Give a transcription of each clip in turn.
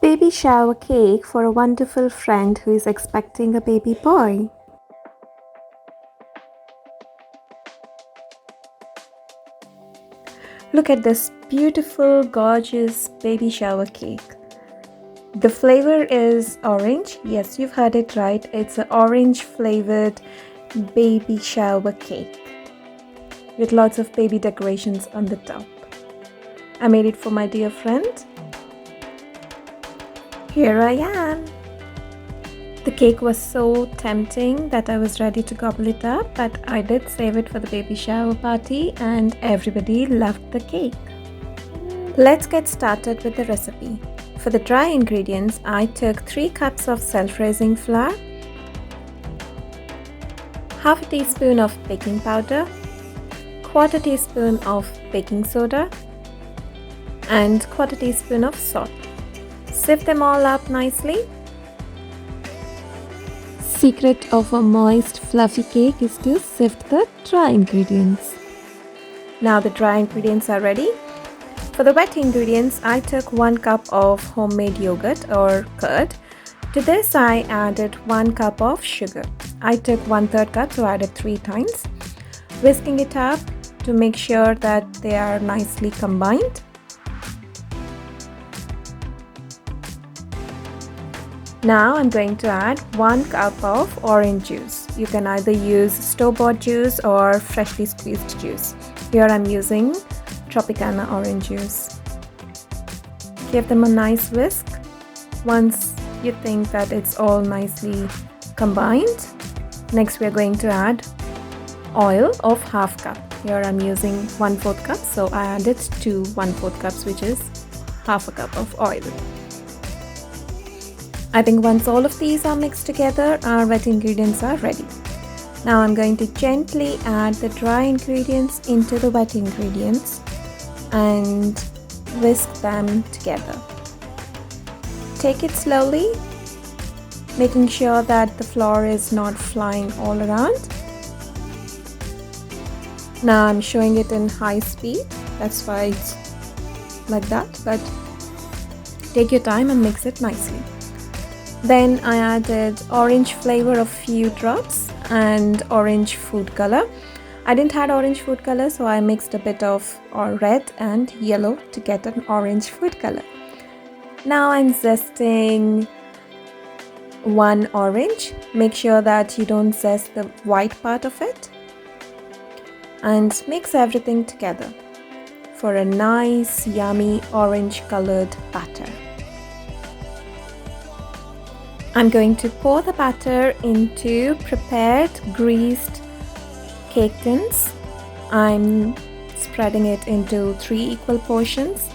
Baby shower cake for a wonderful friend who is expecting a baby boy. Look at this beautiful, gorgeous baby shower cake. The flavor is orange. Yes, you've heard it right. It's an orange flavored baby shower cake with lots of baby decorations on the top. I made it for my dear friend. Here I am. The cake was so tempting that I was ready to gobble it up, but I did save it for the baby shower party and everybody loved the cake. Let's get started with the recipe. For the dry ingredients, I took 3 cups of self-raising flour, half a teaspoon of baking powder, quarter teaspoon of baking soda, and quarter teaspoon of salt. Sieve them all up nicely. Secret of a moist fluffy cake is to sift the dry ingredients. Now the dry ingredients are ready. For the wet ingredients, I took 1 cup of homemade yogurt or curd. To this I added 1 cup of sugar. I took 1/3 cup, so I added 3 times. Whisking it up to make sure that they are nicely combined. Now I'm going to add 1 cup of orange juice. You can either use store-bought juice or freshly squeezed juice. Here I'm using Tropicana orange juice. Give them a nice whisk. Once you think that it's all nicely combined, next we are going to add oil of half cup. Here I'm using 1/4 cup, so I added 2 1/4 cups, which is half a cup of oil. I think once all of these are mixed together, our wet ingredients are ready. Now I'm going to gently add the dry ingredients into the wet ingredients and whisk them together. Take it slowly, making sure that the flour is not flying all around. Now I'm showing it in high speed, that's why it's like that, but take your time and mix it nicely. Then I added orange flavor of few drops and orange food color. I didn't add orange food color, so I mixed a bit of red and yellow to get an orange food color. Now I'm zesting 1 orange. Make sure that you don't zest the white part of it. And mix everything together for a nice, yummy orange colored batter. I'm going to pour the batter into prepared greased cake tins. I'm spreading it into 3 equal portions.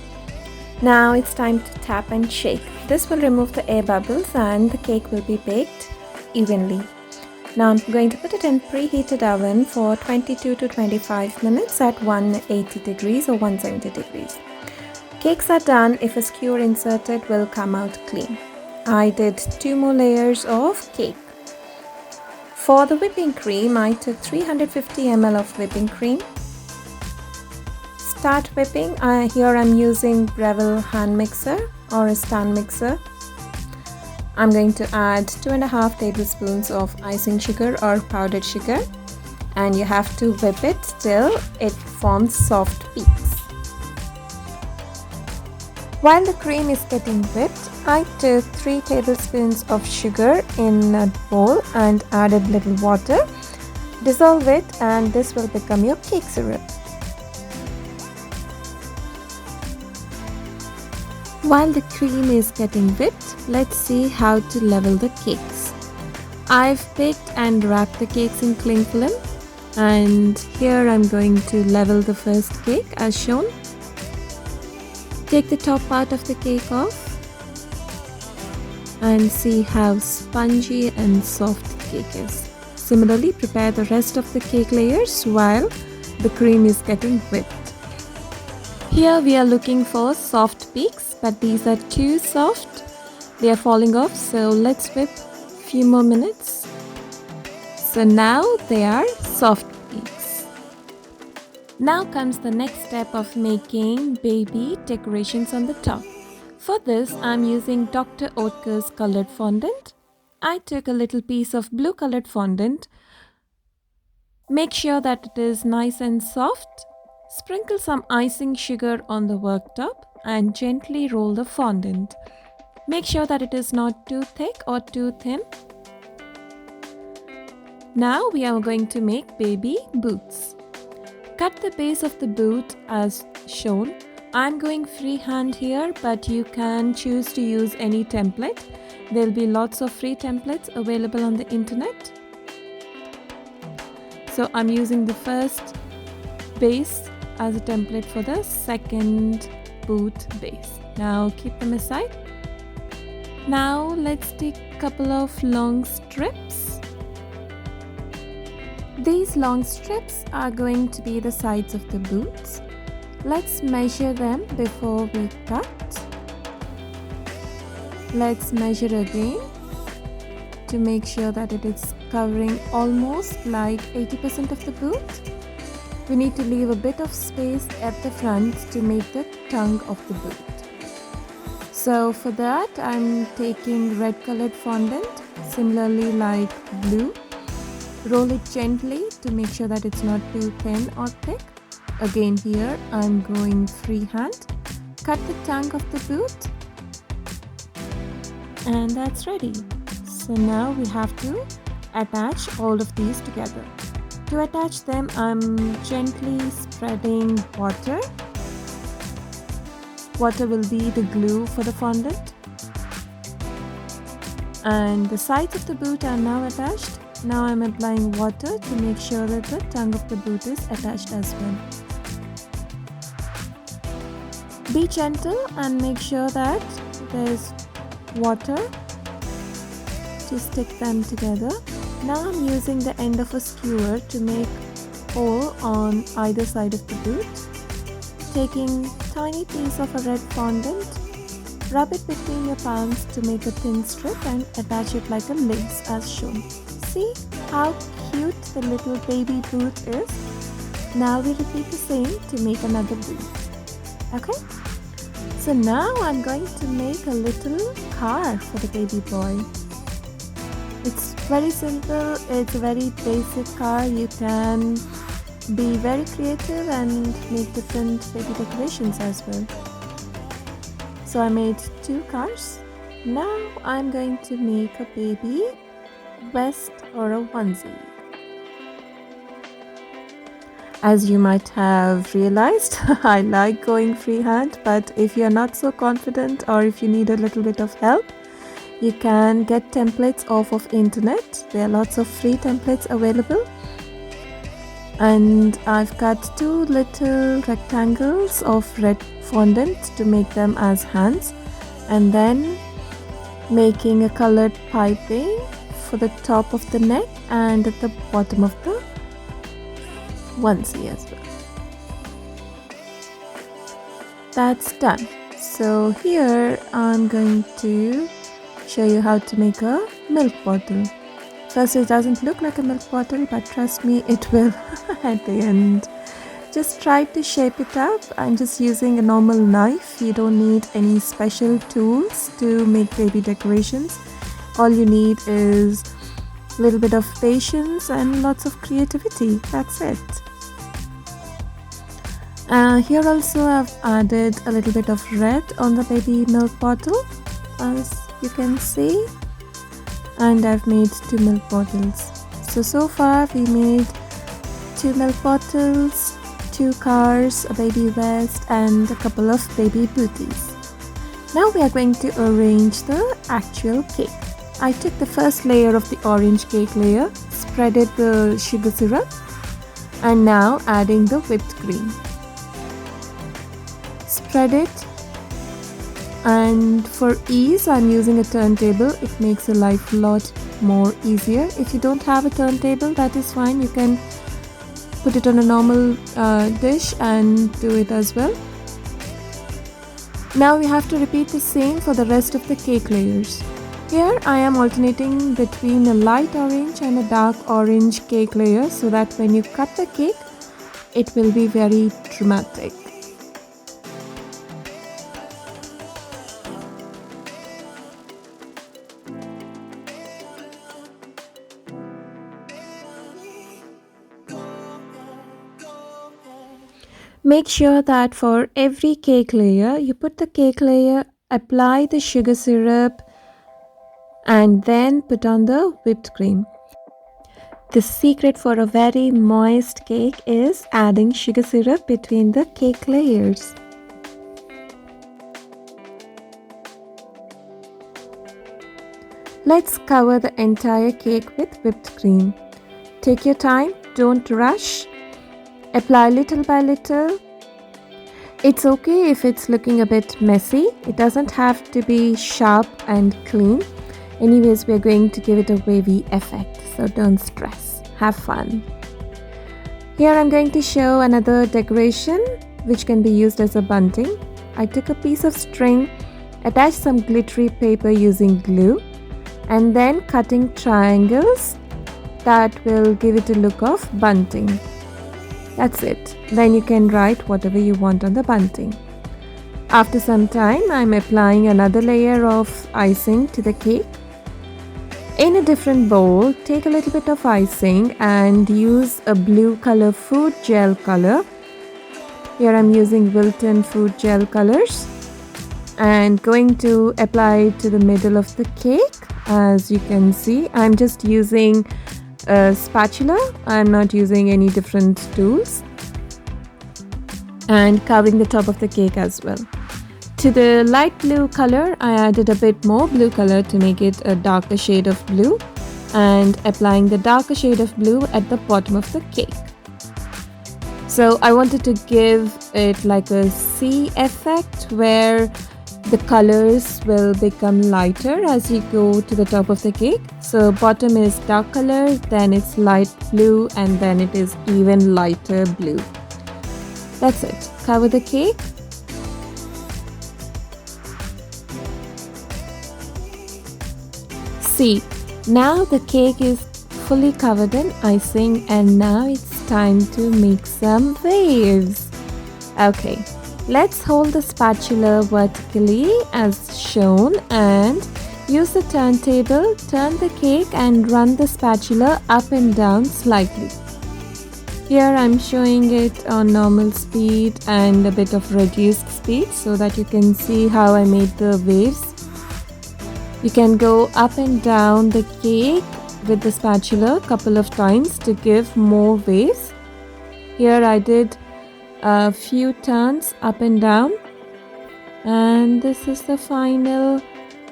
Now it's time to tap and shake. This will remove the air bubbles and the cake will be baked evenly. Now I'm going to put it in preheated oven for 22 to 25 minutes at 180 degrees or 170 degrees. Cakes are done if a skewer inserted will come out clean. I did 2 more layers of cake. For the whipping cream, I took 350 ml of whipping cream. Start whipping. Here I'm using Breville hand mixer or a stand mixer. I'm going to add 2.5 tablespoons of icing sugar or powdered sugar, and you have to whip it till it forms soft peaks. While the cream is getting whipped, I took 3 tablespoons of sugar in a bowl and added little water. Dissolve it and this will become your cake syrup. While the cream is getting whipped, let's see how to level the cakes. I've picked and wrapped the cakes in cling film, and here I'm going to level the first cake as shown. Take the top part of the cake off and see how spongy and soft the cake is. Similarly, prepare the rest of the cake layers while the cream is getting whipped. Here we are looking for soft peaks, but these are too soft. They are falling off, so let's whip a few more minutes. So now they are soft peaks. Now comes the next step of making baby decorations on the top. For this, I'm using Dr. Oetker's colored fondant. I took a little piece of blue colored fondant. Make sure that it is nice and soft. Sprinkle some icing sugar on the worktop and gently roll the fondant. Make sure that it is not too thick or too thin. Now we are going to make baby boots. Cut the base of the boot as shown. I'm going freehand here, but you can choose to use any template. There'll be lots of free templates available on the internet. So I'm using the first base as a template for the second boot base. Now keep them aside. Now let's take a couple of long strips. These long strips are going to be the sides of the boots. Let's measure them before we cut. Let's measure again to make sure that it is covering almost like 80% of the boot. We need to leave a bit of space at the front to make the tongue of the boot. So for that, I'm taking red colored fondant, similarly like blue. Roll it gently to make sure that it's not too thin or thick. Again here, I'm going freehand. Cut the tongue of the boot. And that's ready. So now we have to attach all of these together. To attach them, I'm gently spreading water. Water will be the glue for the fondant. And the sides of the boot are now attached. Now I'm applying water to make sure that the tongue of the boot is attached as well. Be gentle and make sure that there's water to stick them together. Now I'm using the end of a skewer to make a hole on either side of the boot. Taking tiny piece of a red fondant, rub it between your palms to make a thin strip and attach it like a lace as shown. See how cute the little baby boot is? Now we repeat the same to make another boot. Okay? So now I'm going to make a little car for the baby boy. It's very simple, it's a very basic car. You can be very creative and make different baby decorations as well. So I made 2 cars. Now I'm going to make a baby vest or a onesie. As you might have realized, I like going freehand, but if you're not so confident or if you need a little bit of help, you can get templates off of internet. There are lots of free templates available. And I've cut 2 little rectangles of red fondant to make them as hands, and then making a colored piping for the top of the neck and at the bottom of the onesie as well. That's done. So here I'm going to show you how to make a milk bottle. First, it doesn't look like a milk bottle, but trust me, it will at the end. Just try to shape it up. I'm just using a normal knife. You don't need any special tools to make baby decorations. All you need is a little bit of patience and lots of creativity. That's it. Here also I've added a little bit of red on the baby milk bottle, as you can see, and I've made 2 milk bottles. So far we made 2 milk bottles, 2 cars, a baby vest and a couple of baby booties. Now we are going to arrange the actual cake. I took the first layer of the orange cake layer, spreaded the sugar syrup, and now adding the whipped cream. Spread it, and for ease I'm using a turntable. It makes the life a lot more easier. If you don't have a turntable, that is fine. You can put it on a normal dish and do it as well. Now we have to repeat the same for the rest of the cake layers. Here I am alternating between a light orange and a dark orange cake layer so that when you cut the cake, it will be very dramatic. Make sure that for every cake layer, you put the cake layer, apply the sugar syrup, and then put on the whipped cream. The secret for a very moist cake is adding sugar syrup between the cake layers. Let's cover the entire cake with whipped cream. Take your time, don't rush. Apply little by little. It's okay if it's looking a bit messy. It doesn't have to be sharp and clean. Anyways, we're going to give it a wavy effect, so don't stress. Have fun. Here I'm going to show another decoration which can be used as a bunting. I took a piece of string, attached some glittery paper using glue, and then cutting triangles that will give it a look of bunting. That's it. Then you can write whatever you want on the bunting. After some time, I'm applying another layer of icing to the cake. In a different bowl, take a little bit of icing and use a blue color food gel color. Here I'm using Wilton food gel colors and going to apply it to the middle of the cake. As you can see, I'm just using a spatula. I'm not using any different tools, and covering the top of the cake as well. To the light blue color, I added a bit more blue color to make it a darker shade of blue, and applying the darker shade of blue at the bottom of the cake. So I wanted to give it like a C effect where the colors will become lighter as you go to the top of the cake. So bottom is dark color, then it's light blue, and then it is even lighter blue. That's it. Cover the cake. See, now the cake is fully covered in icing, and now it's time to make some waves. Okay. Let's hold the spatula vertically as shown and use the turntable, turn the cake and run the spatula up and down slightly. Here I'm showing it on normal speed and a bit of reduced speed so that you can see how I made the waves. You can go up and down the cake with the spatula a couple of times to give more waves. Here I did a few turns up and down, and this is the final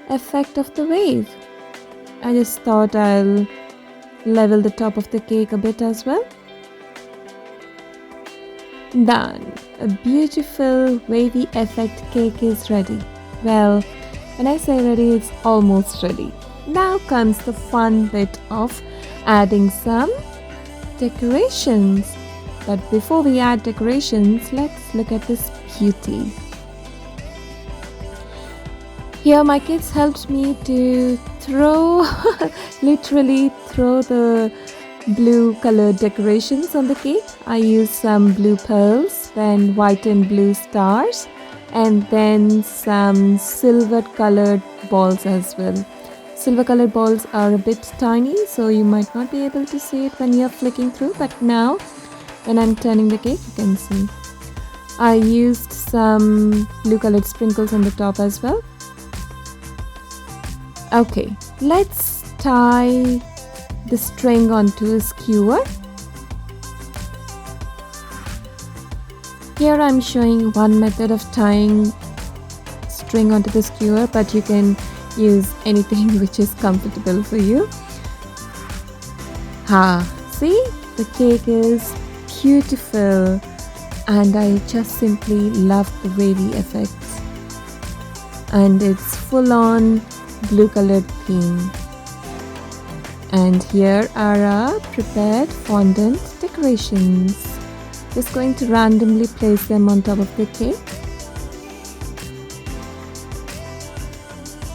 effect of the wave. I just thought I'll level the top of the cake a bit as well. Done. A beautiful wavy effect cake is ready. Well, when I say ready, it's almost ready. Now comes the fun bit of adding some decorations. But before we add decorations, let's look at this beauty. Here my kids helped me to literally throw the blue colored decorations on the cake. I used some blue pearls, then white and blue stars, and then some silver colored balls as well. Silver colored balls are a bit tiny, so you might not be able to see it when you're flicking through, but now when I'm turning the cake, you can see. I used some blue colored sprinkles on the top as well. Okay, let's tie the string onto a skewer. Here I'm showing one method of tying string onto the skewer, but you can use anything which is comfortable for you. See, the cake is beautiful, and I just simply love the wavy effects, and it's full on blue colored theme. And here are our prepared fondant decorations. Just going to randomly place them on top of the cake.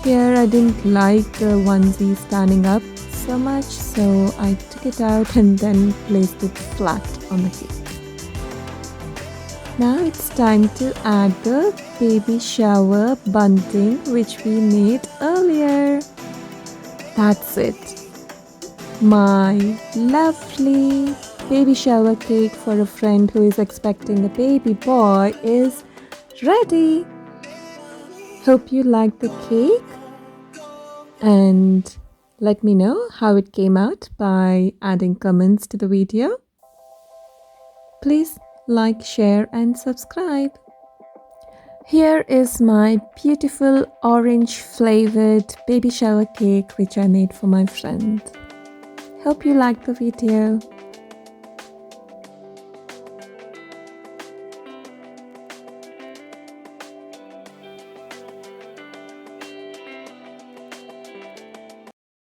Here I didn't like the onesie standing up so much, so I took it out and then placed it flat on the cake. Now it's time to add the baby shower bunting which we made earlier. That's it. My lovely baby shower cake for a friend who is expecting a baby boy is ready. Hope you like the cake and let me know how it came out by adding comments to the video. Please like, share and subscribe. Here is my beautiful orange flavored baby shower cake which I made for my friend. Hope you like the video.